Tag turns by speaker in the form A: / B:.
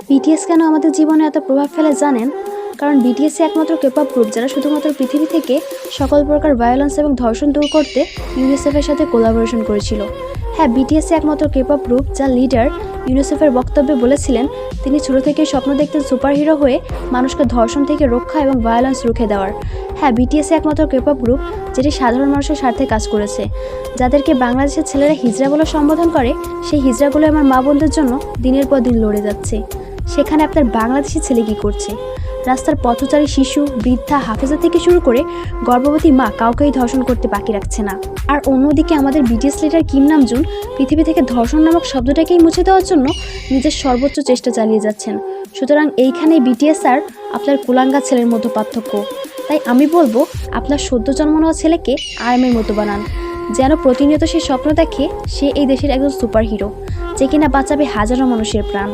A: BTS কেন আমাদের জীবনে এত প্রভাব ফেলে জানেন? কারণ বিটিএসই একমাত্র কেপপ গ্রুপ যারা শুধুমাত্র পৃথিবী থেকে সকল প্রকার ভায়োলেন্স এবং ধর্ষণ দূর করতে ইউনিসেফের সাথে কোলাবোরেশন করেছিল। হ্যাঁ, বিটিএসই একমাত্র কেপপ গ্রুপ যার লিডার ইউনিসেফের বক্তব্যে বলেছিলেন তিনি ছোট থেকেই স্বপ্ন দেখতেন সুপারহিরো হয়ে মানুষকে ধর্ষণ থেকে রক্ষা এবং ভায়োলেন্স রুখে দেওয়ার। হ্যাঁ, বিটিএসই একমাত্র কেপপ গ্রুপ যেটি সাধারণ মানুষের স্বার্থে কাজ করেছে। যাদেরকে বাংলাদেশের ছেলেরা হিজড়া বলে সম্বোধন করে, সেই হিজড়াগুলো আমার মা বোনদের জন্য দিনের পর দিন লড়ে যাচ্ছে। সেখানে আপনার বাংলাদেশি ছেলে কী করছে? রাস্তার পথচারী শিশু, বৃদ্ধা, হাফেজা থেকে শুরু করে গর্ভবতী মা কাউকেই ধর্ষণ করতে বাকি রাখছে না। আর অন্যদিকে আমাদের বিটিএস লিডার কিম নামজুন পৃথিবী থেকে ধর্ষণ নামক শব্দটাকেই মুছে দেওয়ার জন্য নিজের সর্বোচ্চ চেষ্টা চালিয়ে যাচ্ছেন। সুতরাং এইখানেই বিটিএস আর আপনার কুলাঙ্গা ছেলের মতো পার্থক্য। তাই আমি বলবো আপনার সদ্য জন্ম নেওয়া ছেলেকে আর্মির মতো বানান, যেন প্রতিনিয়ত সে স্বপ্ন দেখে সে এই দেশের একজন সুপার হিরো যে কিনা বাঁচাবে হাজারো মানুষের প্রাণ।